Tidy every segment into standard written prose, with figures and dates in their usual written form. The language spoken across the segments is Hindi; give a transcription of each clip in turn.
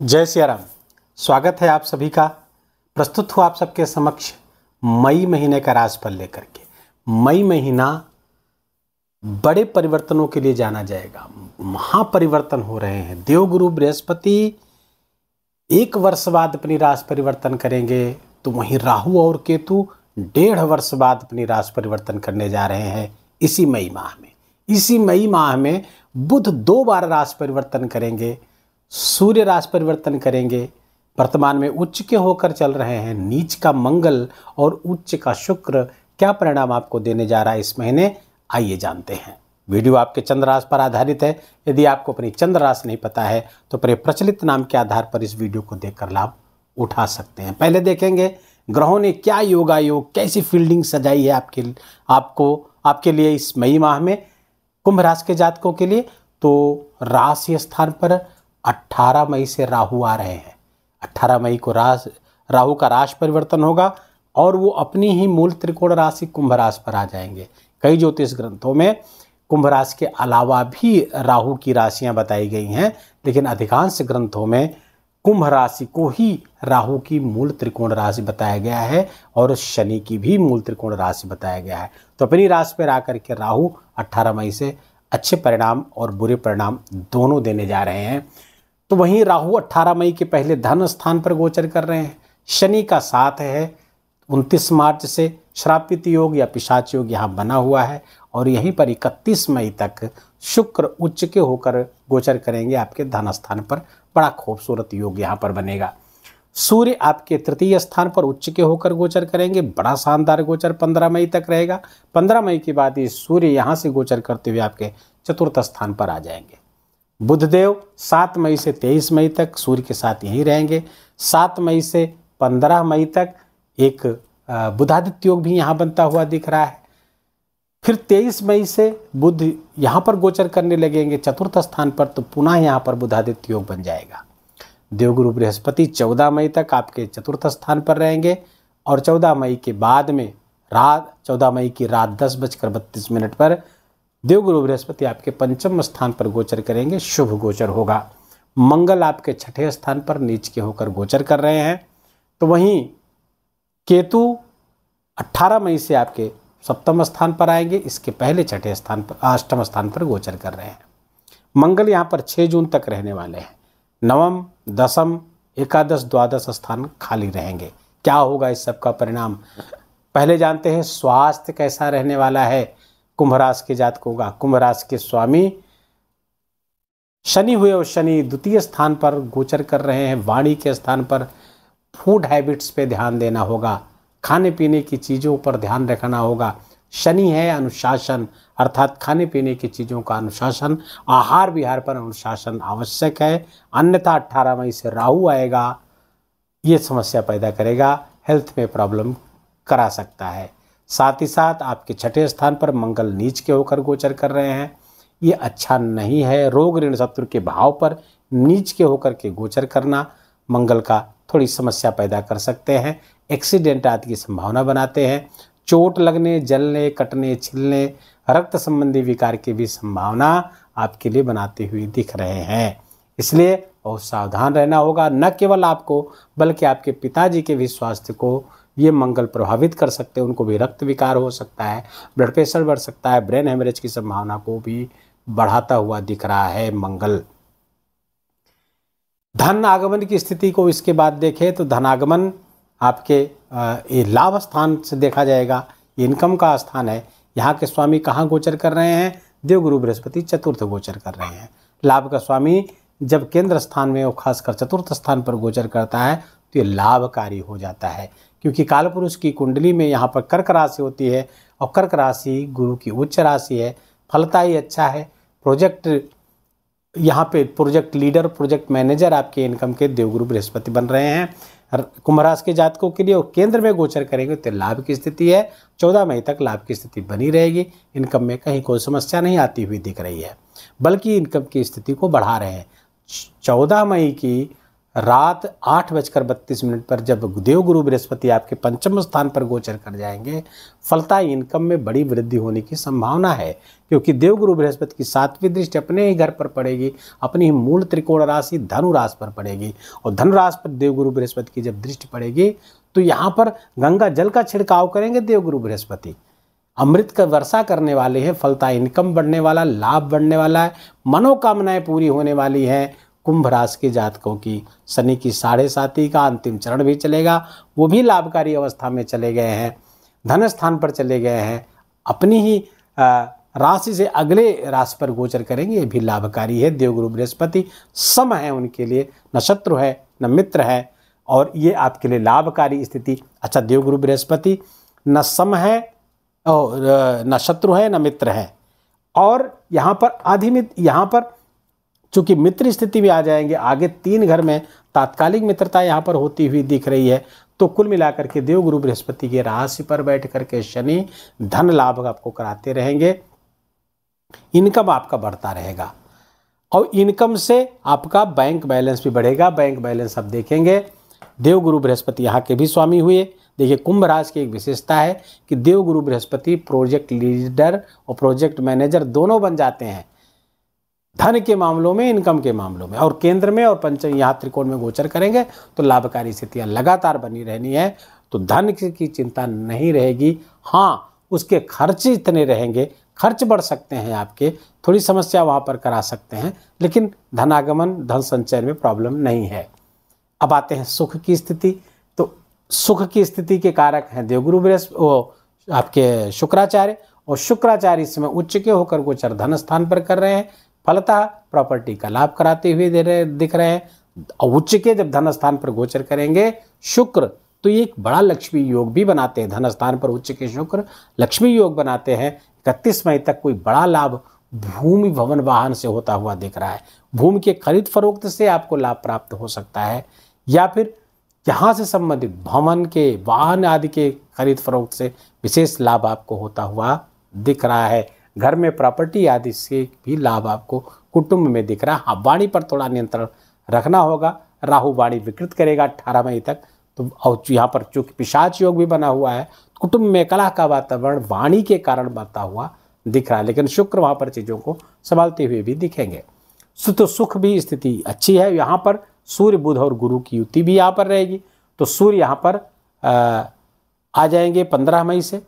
जय सिया राम। स्वागत है आप सभी का। प्रस्तुत हुआ आप सबके समक्ष मई महीने का राशिफल लेकर के। मई महीना बड़े परिवर्तनों के लिए जाना जाएगा। महापरिवर्तन हो रहे हैं। देवगुरु बृहस्पति 1 वर्ष बाद अपनी राशि परिवर्तन करेंगे, तो वहीं राहु और केतु 1.5 वर्ष बाद अपनी राशि परिवर्तन करने जा रहे हैं इसी मई माह में। इसी मई माह में बुध 2 बार राशि परिवर्तन करेंगे, सूर्य राशि परिवर्तन करेंगे। वर्तमान में उच्च के होकर चल रहे हैं। नीच का मंगल और उच्च का शुक्र क्या परिणाम आपको देने जा रहा है इस महीने, आइए जानते हैं। वीडियो आपके चंद्र राशि पर आधारित है। यदि आपको अपनी चंद्र राशि नहीं पता है तो अपने प्रचलित नाम के आधार पर इस वीडियो को देखकर लाभ उठा सकते हैं। पहले देखेंगे ग्रहों ने क्या योगायोग, कैसी फील्डिंग सजाई है आपके लिए इस मई माह में कुंभ राशि के जातकों के लिए। तो राशि स्थान पर 18 मई से राहु आ रहे हैं। 18 मई को राहु का राशि परिवर्तन होगा और वो अपनी ही मूल त्रिकोण राशि कुंभ राशि पर आ जाएंगे। कई ज्योतिष ग्रंथों में कुंभ राशि के अलावा भी राहु की राशियां बताई गई हैं, लेकिन अधिकांश ग्रंथों में कुंभ राशि को ही राहु की मूल त्रिकोण राशि बताया गया है और शनि की भी मूल त्रिकोण राशि बताया गया है। तो अपनी राशि पर आकर के राहु 18 मई से अच्छे परिणाम और बुरे परिणाम दोनों देने जा रहे हैं। तो वहीं राहु 18 मई के पहले धन स्थान पर गोचर कर रहे हैं। शनि का साथ है। 29 मार्च से श्रापित योग या पिशाच योग यहाँ बना हुआ है और यहीं पर 31 मई तक शुक्र उच्च के होकर गोचर करेंगे आपके धन स्थान पर। बड़ा खूबसूरत योग यहाँ पर बनेगा। सूर्य आपके तृतीय स्थान पर उच्च के होकर गोचर करेंगे। बड़ा शानदार गोचर 15 मई तक रहेगा। 15 मई के बाद ये सूर्य यहाँ से गोचर करते हुए आपके चतुर्थ स्थान पर आ जाएंगे। बुधदेव 7 मई से 23 मई तक सूर्य के साथ यहीं रहेंगे। 7 मई से 15 मई तक एक बुधादित्य योग भी यहाँ बनता हुआ दिख रहा है। फिर 23 मई से बुध यहाँ पर गोचर करने लगेंगे चतुर्थ स्थान पर, तो पुनः यहाँ पर बुधादित्य योग बन जाएगा। देवगुरु बृहस्पति 14 मई तक आपके चतुर्थ स्थान पर रहेंगे और 14 मई के बाद में 14 मई की रात 10:32 पर देवगुरु बृहस्पति आपके पंचम स्थान पर गोचर करेंगे। शुभ गोचर होगा। मंगल आपके छठे स्थान पर नीच के होकर गोचर कर रहे हैं। तो वहीं केतु 18 मई से आपके सप्तम स्थान पर आएंगे। इसके पहले छठे स्थान पर अष्टम स्थान पर गोचर कर रहे हैं। मंगल यहाँ पर 6 जून तक रहने वाले हैं। नवम, दसम, एकादश, द्वादश स्थान खाली रहेंगे। क्या होगा इस सब का परिणाम, पहले जानते हैं। स्वास्थ्य कैसा रहने वाला है कुंभ राशि के जातकों का। कुंभ राशि के स्वामी शनि हुए और शनि द्वितीय स्थान पर गोचर कर रहे हैं। वाणी के स्थान पर फूड हैबिट्स पे ध्यान देना होगा। खाने पीने की चीज़ों पर ध्यान रखना होगा। शनि है अनुशासन, अर्थात खाने पीने की चीज़ों का अनुशासन, आहार विहार पर अनुशासन आवश्यक है। अन्यथा 18 मई से राहु आएगा, ये समस्या पैदा करेगा, हेल्थ में प्रॉब्लम करा सकता है। साथ ही साथ आपके छठे स्थान पर मंगल नीच के होकर गोचर कर रहे हैं। ये अच्छा नहीं है। रोग ऋण शत्रु के भाव पर नीच के होकर के गोचर करना मंगल का थोड़ी समस्या पैदा कर सकते हैं। एक्सीडेंट आदि की संभावना बनाते हैं। चोट लगने, जलने, कटने, छिलने, रक्त संबंधी विकार की भी संभावना आपके लिए बनाते हुए दिख रहे हैं। इसलिए बहुत सावधान रहना होगा। न केवल आपको बल्कि आपके पिताजी के भी स्वास्थ्य को ये मंगल प्रभावित कर सकते हैं। उनको भी रक्त विकार हो सकता है, ब्लड प्रेशर बढ़ सकता है, ब्रेन हेमरेज की संभावना को भी बढ़ाता हुआ दिख रहा है मंगल। धन आगमन की स्थिति को इसके बाद देखें तो धन आगमन आपके ये लाभ स्थान से देखा जाएगा। ये इनकम का स्थान है। यहाँ के स्वामी कहाँ गोचर कर रहे हैं, देवगुरु बृहस्पति चतुर्थ गोचर कर रहे हैं। लाभ का स्वामी जब केंद्र स्थान में और खासकर चतुर्थ स्थान पर गोचर करता है तो ये लाभकारी हो जाता है, क्योंकि कालपुरुष की कुंडली में यहाँ पर कर्क राशि होती है और कर्क राशि गुरु की उच्च राशि है। फलता ही अच्छा है। प्रोजेक्ट यहाँ पे प्रोजेक्ट लीडर, प्रोजेक्ट मैनेजर आपके इनकम के देवगुरु बृहस्पति बन रहे हैं कुंभ राशि के जातकों के लिए। और केंद्र में गोचर करेंगे तो लाभ की स्थिति है। 14 मई तक लाभ की स्थिति बनी रहेगी। इनकम में कहीं कोई समस्या नहीं आती हुई दिख रही है, बल्कि इनकम की स्थिति को बढ़ा रहे हैं। 14 मई की रात 8:32 पर जब देवगुरु बृहस्पति आपके पंचम स्थान पर गोचर कर जाएंगे, फलतः इनकम में बड़ी वृद्धि होने की संभावना है, क्योंकि देवगुरु बृहस्पति की 7वीं दृष्टि अपने ही घर पर पड़ेगी, अपनी ही मूल त्रिकोण राशि धनु राशि पर पड़ेगी। और धनु राशि पर देवगुरु बृहस्पति की जब दृष्टि पड़ेगी तो यहाँ पर गंगा जल का छिड़काव करेंगे देवगुरु बृहस्पति, अमृत का वर्षा करने वाले हैं, फलतः इनकम बढ़ने वाला, लाभ बढ़ने वाला है, मनोकामनाएं पूरी होने वाली हैं। कुंभ राशि के जातकों की शनि की 7.5 का अंतिम चरण भी चलेगा, वो भी लाभकारी अवस्था में चले गए हैं, धन स्थान पर चले गए हैं, अपनी ही राशि से अगले राशि पर गोचर करेंगे, ये भी लाभकारी है। देवगुरु बृहस्पति सम है उनके लिए, न शत्रु है न मित्र है, और ये आपके लिए लाभकारी स्थिति। अच्छा, देवगुरु बृहस्पति न सम है और न शत्रु है न मित्र है, और यहाँ पर अधिमित्र, यहाँ पर चूंकि मित्र स्थिति में आ जाएंगे, आगे 3 घर में तात्कालिक मित्रता यहाँ पर होती हुई दिख रही है। तो कुल मिलाकर के देवगुरु बृहस्पति के राशि पर बैठ करके शनि धन लाभ आपको कराते रहेंगे, इनकम आपका बढ़ता रहेगा, और इनकम से आपका बैंक बैलेंस भी बढ़ेगा। बैंक बैलेंस आप देखेंगे, देवगुरु बृहस्पति यहाँ के भी स्वामी हुए। देखिए, कुंभ राशि की एक विशेषता है कि देवगुरु बृहस्पति प्रोजेक्ट लीडर और प्रोजेक्ट मैनेजर दोनों बन जाते हैं, धन के मामलों में, इनकम के मामलों में। और केंद्र में और पंचम यहाँ त्रिकोण में गोचर करेंगे तो लाभकारी स्थितियाँ लगातार बनी रहनी है, तो धन की चिंता नहीं रहेगी। हाँ, उसके खर्च इतने रहेंगे, खर्च बढ़ सकते हैं आपके, थोड़ी समस्या वहाँ पर करा सकते हैं, लेकिन धनागमन, धन संचय में प्रॉब्लम नहीं है। अब आते हैं सुख की स्थिति। तो सुख की स्थिति के कारक हैं देवगुरु बृहस्पति, आपके शुक्राचार्य, और शुक्राचार्य इस समय उच्च के होकर गोचर धन स्थान पर कर रहे हैं, फलतः प्रॉपर्टी का लाभ कराते हुए दिख रहे हैं। और उच्च के जब धन स्थान पर गोचर करेंगे शुक्र, तो ये एक बड़ा लक्ष्मी योग भी बनाते हैं। धन स्थान पर उच्च के शुक्र लक्ष्मी योग बनाते हैं। 31 मई तक कोई बड़ा लाभ भूमि भवन वाहन से होता हुआ दिख रहा है। भूमि के खरीद फरोख्त से आपको लाभ प्राप्त हो सकता है, या फिर यहाँ से संबंधित भवन के, वाहन आदि के खरीद फरोख्त से विशेष लाभ आपको होता हुआ दिख रहा है। घर में प्रॉपर्टी आदि से भी लाभ आपको कुटुंब में दिख रहा है। हाँ, वाणी पर थोड़ा नियंत्रण रखना होगा, राहु वाणी विकृत करेगा 18 मई तक। तो और यहाँ पर चूंकि पिशाच योग भी बना हुआ है, कुटुंब में कलह का वातावरण वाणी के कारण बनता हुआ दिख रहा है, लेकिन शुक्र वहाँ पर चीज़ों को संभालते हुए भी दिखेंगे। तो सुख भी स्थिति अच्छी है। यहाँ पर सूर्य, बुध और गुरु की युति भी यहाँ पर रहेगी। तो सूर्य यहाँ पर आ जाएंगे 15 मई से।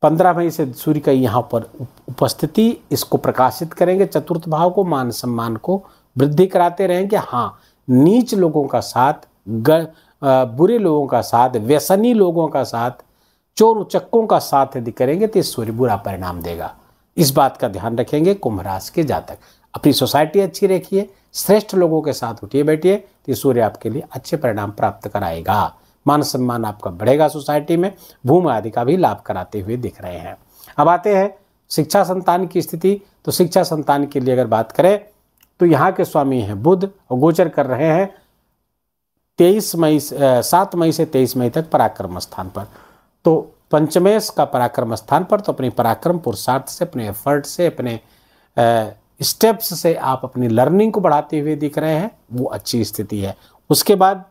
15 मई से सूर्य का यहाँ पर उपस्थिति इसको प्रकाशित करेंगे, चतुर्थ भाव को, मान सम्मान को वृद्धि कराते रहेंगे। हाँ, नीच लोगों का साथ, बुरे लोगों का साथ, व्यसनी लोगों का साथ, चोर उचक्कों का साथ यदि करेंगे तो सूर्य बुरा परिणाम देगा। इस बात का ध्यान रखेंगे कुंभ राशि के जातक। अपनी सोसाइटी अच्छी रखिए, श्रेष्ठ लोगों के साथ उठिए बैठिए, तो सूर्य आपके लिए अच्छे परिणाम प्राप्त कराएगा। मान सम्मान आपका बढ़ेगा सोसाइटी में, भूमि आदि का भी लाभ कराते हुए दिख रहे हैं। अब आते हैं शिक्षा संतान की स्थिति। तो शिक्षा संतान के लिए अगर बात करें तो यहाँ के स्वामी हैं बुध, और गोचर कर रहे हैं 7 मई से 23 मई तक पराक्रम स्थान पर। तो पंचमेश का पराक्रम स्थान पर, तो अपने पराक्रम, पुरुषार्थ से, अपने एफर्ट से, अपने स्टेप्स से आप अपनी लर्निंग को बढ़ाते हुए दिख रहे हैं, वो अच्छी स्थिति है। उसके बाद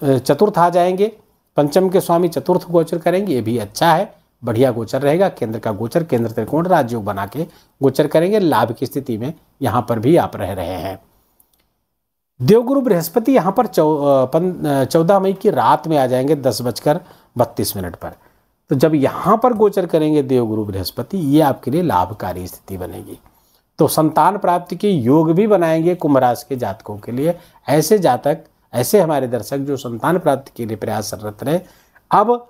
चतुर्थ आ जाएंगे, पंचम के स्वामी चतुर्थ गोचर करेंगे, ये भी अच्छा है, बढ़िया गोचर रहेगा। केंद्र का गोचर, केंद्र त्रिकोण राजयोग बना के गोचर करेंगे, लाभ की स्थिति में यहाँ पर भी आप रह रहे हैं। देवगुरु बृहस्पति यहाँ पर 14 मई की रात में आ जाएंगे 10:32 पर। तो जब यहाँ पर गोचर करेंगे देवगुरु बृहस्पति, ये आपके लिए लाभकारी स्थिति बनेगी। तो संतान प्राप्ति के योग भी बनाएंगे कुंभ राशि के जातकों के लिए। ऐसे जातक, ऐसे हमारे दर्शक जो संतान प्राप्ति के लिए प्रयासरत रहे, अब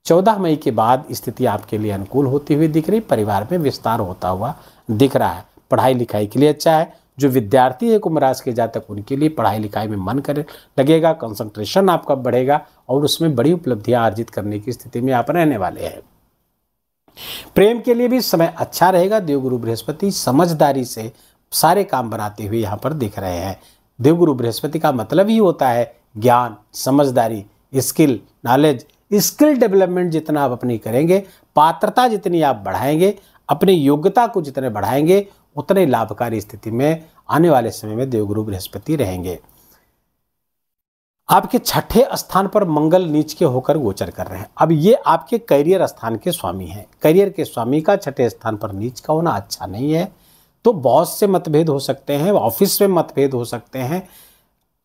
14 मई के बाद स्थिति आपके लिए अनुकूल होती हुई दिख रही, परिवार में विस्तार होता हुआ दिख रहा है। पढ़ाई लिखाई के लिए अच्छा है। जो विद्यार्थी है कुंभ राशि के जातक, उनके लिए पढ़ाई लिखाई में मन करे लगेगा, कंसंट्रेशन आपका बढ़ेगा और उसमें बड़ी उपलब्धियां अर्जित करने की स्थिति में आप रहने वाले हैं। प्रेम के लिए भी समय अच्छा रहेगा। देवगुरु बृहस्पति समझदारी से सारे काम बनाते हुए यहाँ पर दिख रहे हैं। देवगुरु बृहस्पति का मतलब ही होता है ज्ञान, समझदारी, स्किल, नॉलेज। स्किल डेवलपमेंट जितना आप अपनी करेंगे, पात्रता जितनी आप बढ़ाएंगे, अपनी योग्यता को जितने बढ़ाएंगे, उतने लाभकारी स्थिति में आने वाले समय में देवगुरु बृहस्पति रहेंगे। आपके छठे स्थान पर मंगल नीच के होकर गोचर कर रहे हैं। अब ये आपके करियर स्थान के स्वामी हैं। करियर के स्वामी का छठे स्थान पर नीच का होना अच्छा नहीं है। तो बॉस से मतभेद हो सकते हैं, ऑफिस में मतभेद हो सकते हैं,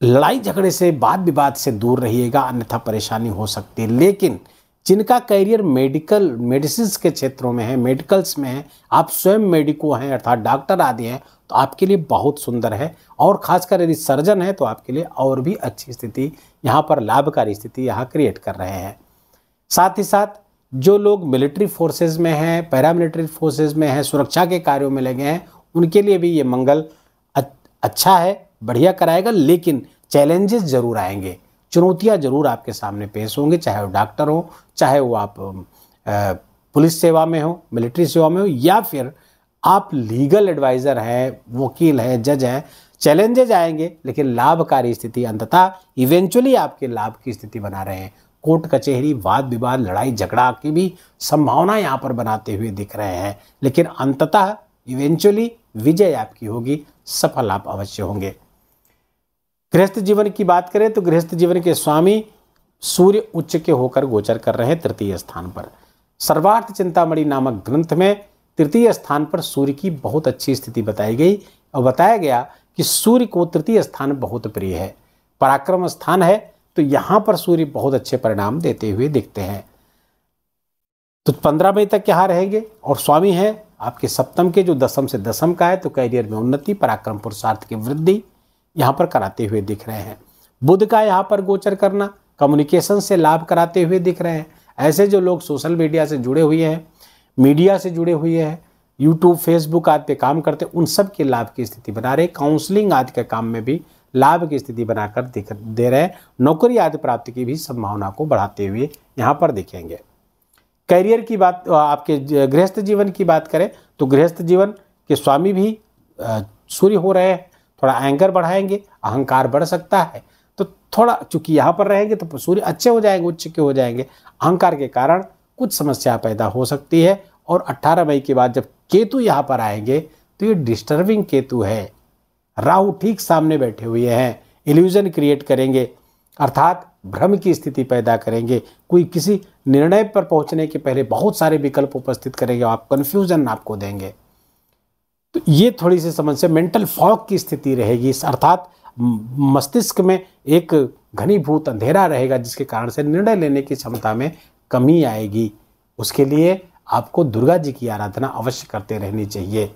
लड़ाई झगड़े से, वाद विवाद से दूर रहिएगा, अन्यथा परेशानी हो सकती है। लेकिन जिनका करियर मेडिसिन के क्षेत्रों में है, मेडिकल्स में है, आप स्वयं मेडिको हैं अर्थात डॉक्टर आदि हैं, तो आपके लिए बहुत सुंदर है। और खासकर यदि सर्जन है तो आपके लिए और भी अच्छी स्थिति, यहाँ पर लाभकारी स्थिति यहाँ क्रिएट कर रहे हैं। साथ ही साथ जो लोग मिलिट्री फोर्सेज में हैं, पैरामिलिट्री फोर्सेज में हैं, सुरक्षा के कार्यों में लगे हैं, उनके लिए भी ये मंगल अच्छा है, बढ़िया कराएगा। लेकिन चैलेंजेस जरूर आएंगे, चुनौतियां जरूर आपके सामने पेश होंगी, चाहे वो डॉक्टर हो, चाहे वो आप पुलिस सेवा में हो, मिलिट्री सेवा में हो, या फिर आप लीगल एडवाइज़र हैं, वकील हैं, जज हैं। चैलेंजेज आएंगे लेकिन लाभकारी स्थिति, अंततः इवेंचुअली आपके लाभ की स्थिति बना रहे हैं। कोर्ट कचहरी, वाद विवाद, लड़ाई झगड़ा की भी संभावना यहाँ पर बनाते हुए दिख रहे हैं, लेकिन अंततः इवेंचुअली विजय आपकी होगी, सफल आप अवश्य होंगे। गृहस्थ जीवन की बात करें तो गृहस्थ जीवन के स्वामी सूर्य उच्च के होकर गोचर कर रहे हैं तृतीय स्थान पर। सर्वार्थ चिंतामणि नामक ग्रंथ में तृतीय स्थान पर सूर्य की बहुत अच्छी स्थिति बताई गई और बताया गया कि सूर्य को तृतीय स्थान बहुत प्रिय है, पराक्रम स्थान है, तो यहाँ पर सूर्य बहुत अच्छे परिणाम देते हुए दिखते हैं। तो 15 मई तक यहाँ रहेंगे और स्वामी है आपके सप्तम के, जो दसम से दसम का है, तो कैरियर में उन्नति, पराक्रम पुरुषार्थ की वृद्धि यहाँ पर कराते हुए दिख रहे हैं। बुध का यहाँ पर गोचर करना कम्युनिकेशन से लाभ कराते हुए दिख रहे हैं। ऐसे जो लोग सोशल मीडिया से जुड़े हुए हैं, मीडिया से जुड़े हुए हैं, यूट्यूब फेसबुक आदि पे काम करते हैं, उन सब के लाभ की स्थिति बना रहे। काउंसलिंग आदि के काम में भी लाभ की स्थिति बनाकर दे रहे हैं। नौकरी आदि प्राप्ति की भी संभावना को बढ़ाते हुए यहाँ पर दिखेंगे। करियर की बात, आपके गृहस्थ जीवन की बात करें तो गृहस्थ जीवन के स्वामी भी सूर्य हो रहे हैं, थोड़ा एंगर बढ़ाएंगे, अहंकार बढ़ सकता है। तो थोड़ा चूंकि यहाँ पर रहेंगे तो सूर्य अच्छे हो जाएंगे, उच्च के हो जाएंगे, अहंकार के कारण कुछ समस्या पैदा हो सकती है। और 18 मई के बाद जब केतु यहाँ पर आएंगे तो ये डिस्टर्बिंग केतु है, राहु ठीक सामने बैठे हुए हैं, इल्यूजन क्रिएट करेंगे, अर्थात भ्रम की स्थिति पैदा करेंगे। कोई किसी निर्णय पर पहुंचने के पहले बहुत सारे विकल्प उपस्थित करेंगे, आप कंफ्यूजन आपको देंगे। तो ये थोड़ी सी समस्या, मेंटल फॉग की स्थिति रहेगी, अर्थात मस्तिष्क में एक घनीभूत अंधेरा रहेगा, जिसके कारण से निर्णय लेने की क्षमता में कमी आएगी। उसके लिए आपको दुर्गा जी की आराधना अवश्य करते रहनी चाहिए।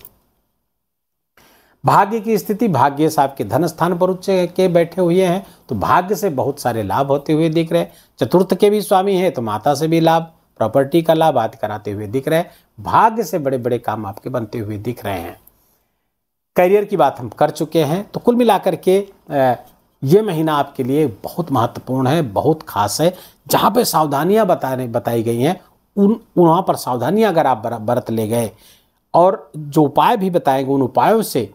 भाग्य की स्थिति, भाग्य से आपके धन स्थान पर उच्च के बैठे हुए हैं, तो भाग्य से बहुत सारे लाभ होते हुए दिख रहे हैं। चतुर्थ के भी स्वामी हैं तो माता से भी लाभ, प्रॉपर्टी का लाभ आदि कराते हुए दिख रहे हैं। भाग्य से बड़े बड़े काम आपके बनते हुए दिख रहे हैं। करियर की बात हम कर चुके हैं। तो कुल मिलाकर के ये महीना आपके लिए बहुत महत्वपूर्ण है, बहुत खास है। जहाँ पे सावधानियाँ बताई गई हैं वहाँ पर सावधानियाँ अगर आप बरत ले गए और जो उपाय भी बताएंगे उन उपायों से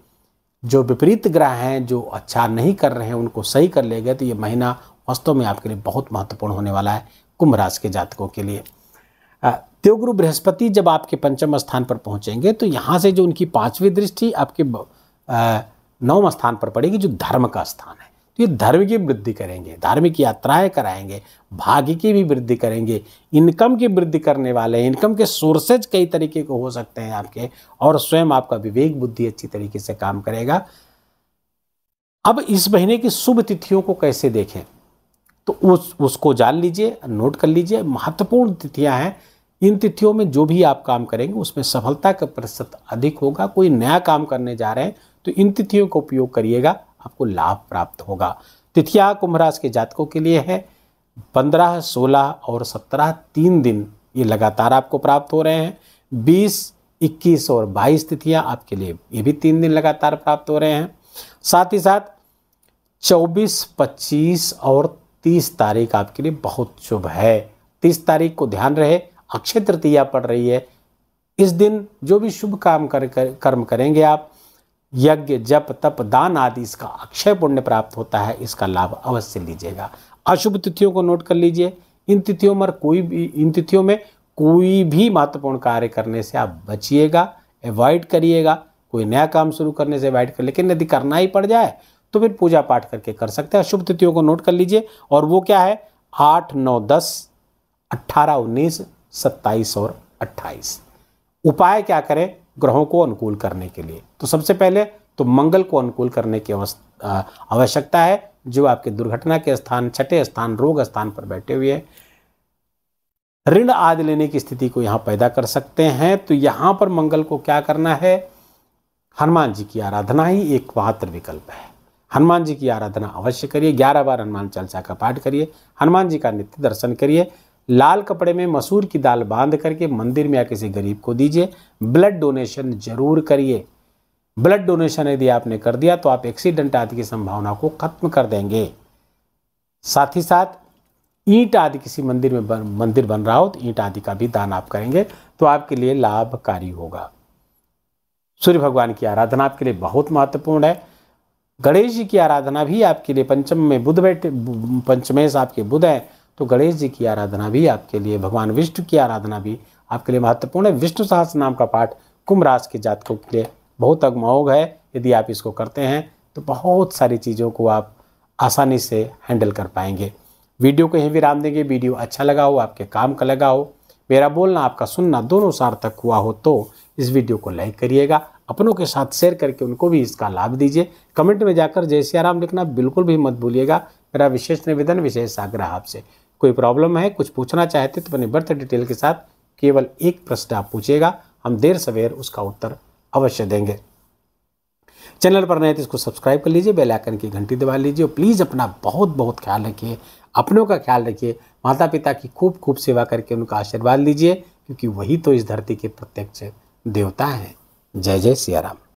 जो विपरीत ग्रह हैं, जो अच्छा नहीं कर रहे हैं, उनको सही कर ले गए, तो ये महीना वास्तव में आपके लिए बहुत महत्वपूर्ण होने वाला है कुंभ राशि के जातकों के लिए। देवगुरु बृहस्पति जब आपके पंचम स्थान पर पहुंचेंगे तो यहाँ से जो उनकी 5वीं दृष्टि आपके 9वें स्थान पर पड़ेगी, जो धर्म का स्थान है, तो ये धर्म की वृद्धि करेंगे, धार्मिक यात्राएं कराएंगे, भाग्य की भी वृद्धि करेंगे, इनकम की वृद्धि करने वाले हैं। इनकम के सोर्सेज कई तरीके के हो सकते हैं आपके, और स्वयं आपका विवेक बुद्धि अच्छी तरीके से काम करेगा। अब इस महीने की शुभ तिथियों को कैसे देखें तो उसको जान लीजिए, नोट कर लीजिए। महत्वपूर्ण तिथियां हैं, इन तिथियों में जो भी आप काम करेंगे उसमें सफलता का प्रतिशत अधिक होगा। कोई नया काम करने जा रहे हैं तो इन तिथियों का उपयोग करिएगा, आपको लाभ प्राप्त होगा। तिथियां कुंभ राशि के जातकों के लिए है 15, 16 और 17, 3 दिन ये लगातार आपको प्राप्त हो रहे हैं। 20, 21 और 22 तिथियां आपके लिए ये भी 3 दिन लगातार प्राप्त हो रहे हैं। साथ ही साथ 24, 25 और 30 तारीख आपके लिए बहुत शुभ है। 30 तारीख को ध्यान रहे, अक्षय तृतीया पड़ रही है। इस दिन जो भी शुभ काम कर्म करेंगे आप, यज्ञ, जप, तप, दान आदि, इसका अक्षय पुण्य प्राप्त होता है, इसका लाभ अवश्य लीजिएगा। अशुभ तिथियों को नोट कर लीजिए। इन तिथियों में कोई भी महत्वपूर्ण कार्य करने से आप बचिएगा, अवॉइड करिएगा। कोई नया काम शुरू करने से अवॉइड कर, लेकिन यदि करना ही पड़ जाए तो फिर पूजा पाठ करके कर सकते हैं। शुभ तिथियों को नोट कर लीजिए, और वो क्या है 8, 9, 10, 18, 19, 27 और 28। उपाय क्या करें ग्रहों को अनुकूल करने के लिए? तो सबसे पहले तो मंगल को अनुकूल करने की आवश्यकता है, जो आपके दुर्घटना के स्थान, छठे स्थान, रोग स्थान पर बैठे हुए हैं, ऋण आदि लेने की स्थिति को यहाँ पैदा कर सकते हैं। तो यहाँ पर मंगल को क्या करना है, हनुमान जी की आराधना ही एक मात्र विकल्प है। हनुमान जी की आराधना अवश्य करिए, 11 बार हनुमान चालीसा का पाठ करिए, हनुमान जी का नित्य दर्शन करिए, लाल कपड़े में मसूर की दाल बांध करके मंदिर में या किसी गरीब को दीजिए, ब्लड डोनेशन जरूर करिए। ब्लड डोनेशन यदि आपने कर दिया तो आप एक्सीडेंट आदि की संभावना को खत्म कर देंगे। साथ ही साथ ईंट आदि, किसी मंदिर में मंदिर बन रहा हो तो ईंट आदि का भी दान आप करेंगे तो आपके लिए लाभकारी होगा। सूर्य भगवान की आराधना आपके लिए बहुत महत्वपूर्ण है। गणेश जी की आराधना भी आपके लिए, पंचम में बुध बैठे, पंचमेश आपके बुध है, तो गणेश जी की आराधना भी आपके लिए, भगवान विष्णु की आराधना भी आपके लिए महत्वपूर्ण है। विष्णु सहस्त्र नाम का पाठ कुंभ राशि के जातकों के लिए बहुत अगमोघ है। यदि आप इसको करते हैं तो बहुत सारी चीज़ों को आप आसानी से हैंडल कर पाएंगे। वीडियो को यहीं विराम देंगे। वीडियो अच्छा लगा हो, आपके काम का लगा हो, मेरा बोलना आपका सुनना दोनों सार्थक हुआ हो तो इस वीडियो को लाइक करिएगा, अपनों के साथ शेयर करके उनको भी इसका लाभ दीजिए। कमेंट में जाकर जय सिया राम लिखना बिल्कुल भी मत भूलिएगा। मेरा विशेष निवेदन, विशेष आग्रह आपसे, कोई प्रॉब्लम है, कुछ पूछना चाहते तो अपने बर्थ डिटेल के साथ केवल एक प्रश्न आप पूछिएगा, हम देर सवेर उसका उत्तर अवश्य देंगे। चैनल पर नए तो इसको सब्सक्राइब कर लीजिए, बेल आइकन की घंटी दबा लीजिए और प्लीज़ अपना बहुत बहुत ख्याल रखिए, अपनों का ख्याल रखिए, माता पिता की खूब खूब सेवा करके उनका आशीर्वाद लीजिए, क्योंकि वही तो इस धरती के प्रत्यक्ष देवता हैं। जय जय सिया राम।